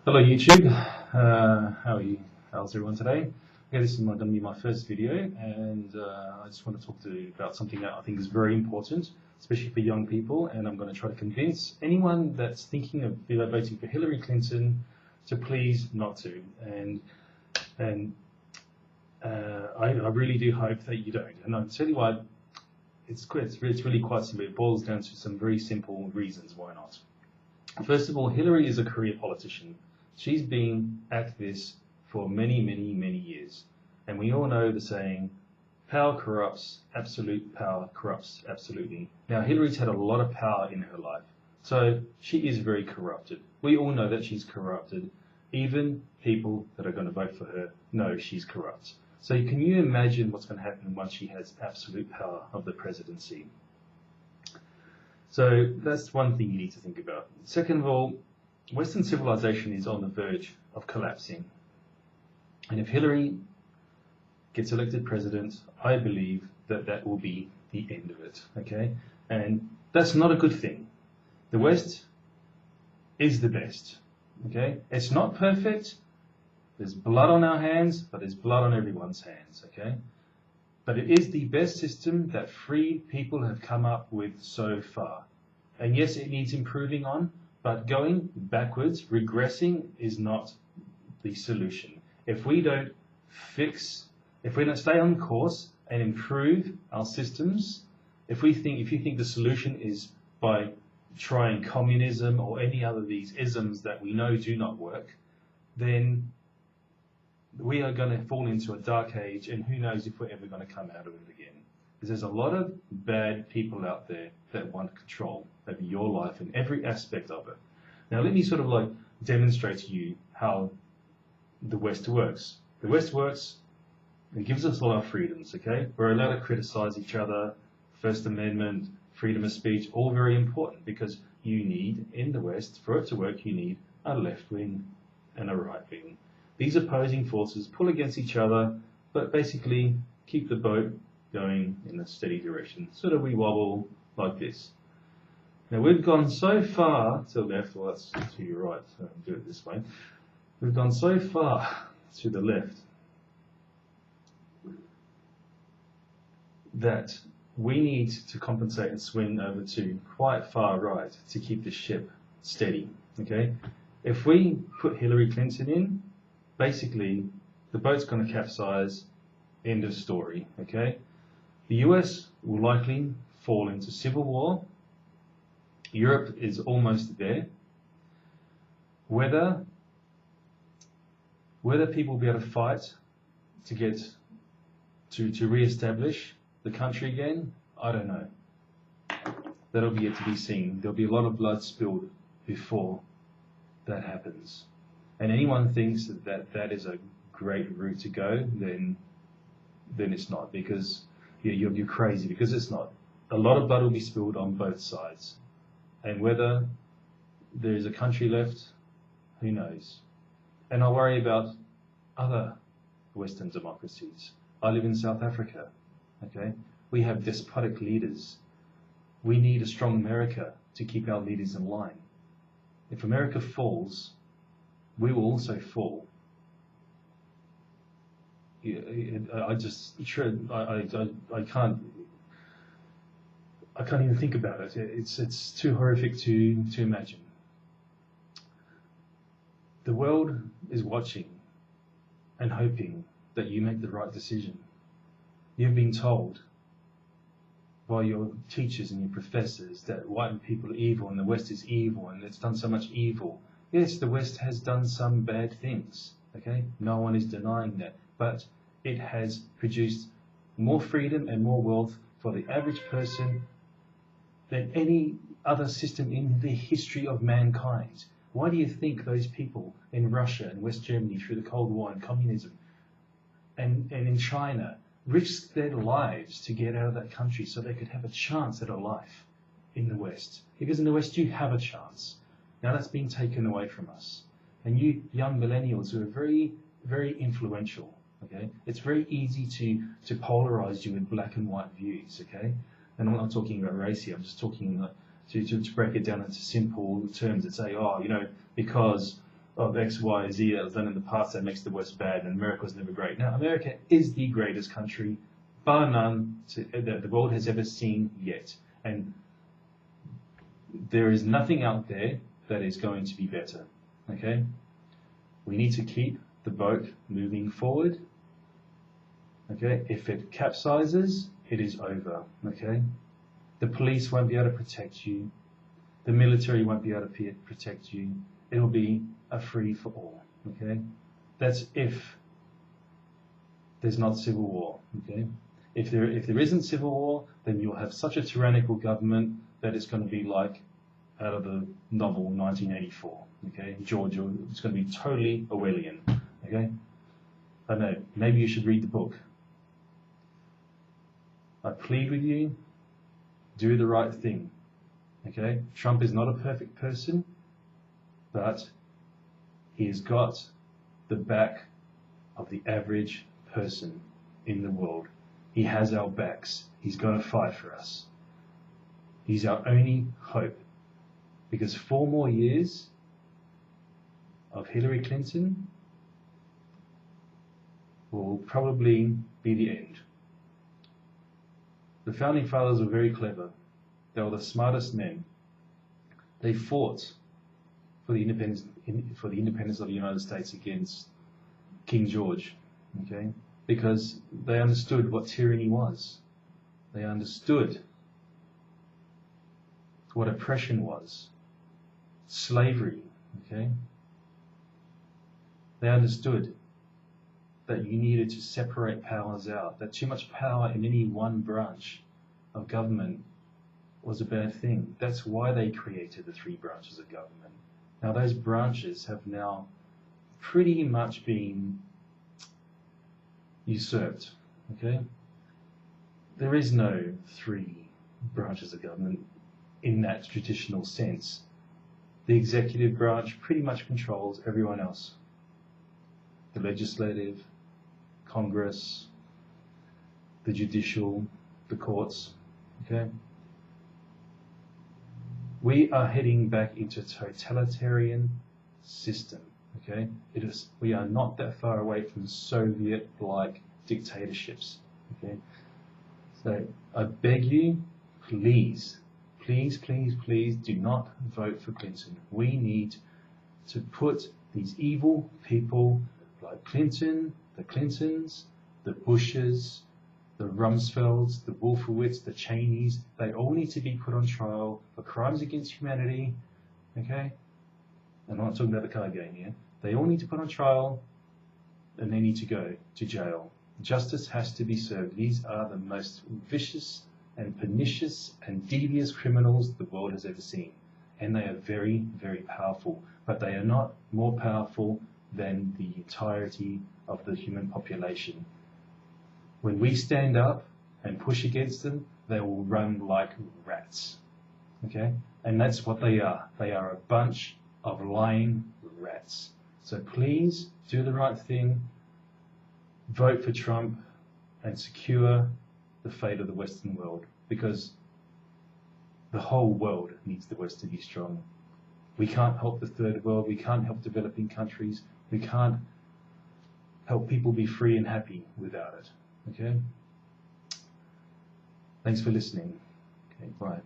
Hello YouTube, how are you? How's everyone today? Okay, this is going to be my first video, and I just want to talk to you about something that I think is very important, especially for young people, and I'm going to try to convince anyone that's thinking of voting for Hillary Clinton to please not to, and I really do hope that you don't, and I'll tell you why. It's really quite simple. It boils down to some very simple reasons why not. First of all, Hillary is a career politician. She's been at this for many, many, many years. And we all know the saying, power corrupts, absolute power corrupts absolutely. Now, Hillary's had a lot of power in her life. So she is very corrupted. We all know that she's corrupted. Even people that are going to vote for her know she's corrupt. So can you imagine what's going to happen once she has absolute power of the presidency? So that's one thing you need to think about. Second of all, Western civilization is on the verge of collapsing. And if Hillary gets elected president, I believe that that will be the end of it, okay? And that's not a good thing. The West is the best, okay? It's not perfect. There's blood on our hands, but there's blood on everyone's hands, okay? But it is the best system that free people have come up with so far. And yes, it needs improving on, but going backwards, regressing is not the solution. If we don't stay on course and improve our systems, if you think the solution is by trying communism or any other of these isms that we know do not work, then we are going to fall into a dark age, and who knows if we're ever going to come out of it again. Because there's a lot of bad people out there that want control over your life and every aspect of it. Now let me sort of like demonstrate to you how the West works. The West works, it gives us a lot of freedoms, okay? We're allowed to criticize each other, First Amendment, freedom of speech, all very important, because you need, in the West, for it to work, you need a left wing and a right wing. These opposing forces pull against each other, but basically keep the boat going in a steady direction. Sort of we wobble like this. Now we've gone so far to the left, well that's to your right, so I'll do it this way. We've gone so far to the left that we need to compensate and swing over to quite far right to keep the ship steady, okay? If we put Hillary Clinton in, basically the boat's going to capsize, end of story, okay? The US will likely fall into civil war. Europe is almost there. Whether people will be able to fight to get to re-establish the country again, I don't know. That'll be yet to be seen. There'll be a lot of blood spilled before that happens. And anyone thinks that is a great route to go, then it's not, because you're crazy, because it's not. A lot of blood will be spilled on both sides. And whether there's a country left, who knows? And I worry about other Western democracies. I live in South Africa, okay? We have despotic leaders. We need a strong America to keep our leaders in line. If America falls, we will also fall. I can't even think about it. It's too horrific to imagine. The world is watching and hoping that you make the right decision. You've been told by your teachers and your professors that white people are evil and the West is evil and it's done so much evil. Yes, the West has done some bad things, okay? No one is denying that. But it has produced more freedom and more wealth for the average person than any other system in the history of mankind. Why do you think those people in Russia and West Germany through the Cold War and communism and in China risked their lives to get out of that country so they could have a chance at a life in the West? Because in the West you have a chance. Now that's been taken away from us. And you young millennials who are very, very influential, okay? It's very easy to polarize you in black and white views, okay? And I'm not talking about race here, I'm just talking to break it down into simple terms and say, oh, because of X, Y, Z that was done in the past that makes the West bad, and America was never great. Now, America is the greatest country, bar none, that the world has ever seen yet. And there is nothing out there that is going to be better. Okay? We need to keep the boat moving forward. Okay? If it capsizes, it is over. Okay? The police won't be able to protect you. The military won't be able to protect you. It'll be a free for all. Okay? That's if there's not civil war. Okay? If there isn't civil war, then you'll have such a tyrannical government that it's going to be like out of the novel 1984. Okay? Georgia, it's going to be totally Orwellian. Okay? I don't know. Maybe you should read the book. I plead with you, do the right thing. Okay? Trump is not a perfect person, but he has got the back of the average person in the world. He has our backs. He's going to fight for us. He's our only hope. Because 4 more years of Hillary Clinton will probably be the end. The Founding Fathers were very clever. They were the smartest men. They fought for the independence of the United States against King George, okay? Because they understood what tyranny was. They understood what oppression was, slavery, okay? They understood that you needed to separate powers out, that too much power in any one branch of government was a bad thing. That's why they created the 3 branches of government. Now those branches have now pretty much been usurped, okay? There is no 3 branches of government in that traditional sense. The executive branch pretty much controls everyone else. The legislative, Congress, the judicial, the courts, okay? We are heading back into a totalitarian system, okay? We are not that far away from Soviet-like dictatorships, okay? So I beg you, please, please, please, please do not vote for Clinton. We need to put these evil people like Clinton, the Clintons, the Bushes, the Rumsfelds, the Wolfowitz, the Cheneys, they all need to be put on trial for crimes against humanity, okay? And I'm not talking about the card game here. They all need to put on trial and they need to go to jail. Justice has to be served. These are the most vicious and pernicious and devious criminals the world has ever seen. And they are very, very powerful. But they are not more powerful than the entirety of the human population. When we stand up and push against them, they will run like rats. Okay? And that's what they are. They are a bunch of lying rats. So please do the right thing. Vote for Trump and secure the fate of the Western world, because the whole world needs the West to be strong. We can't help the third world. We can't help developing countries. We can't help people be free and happy without it. Okay? Thanks for listening. Okay, bye.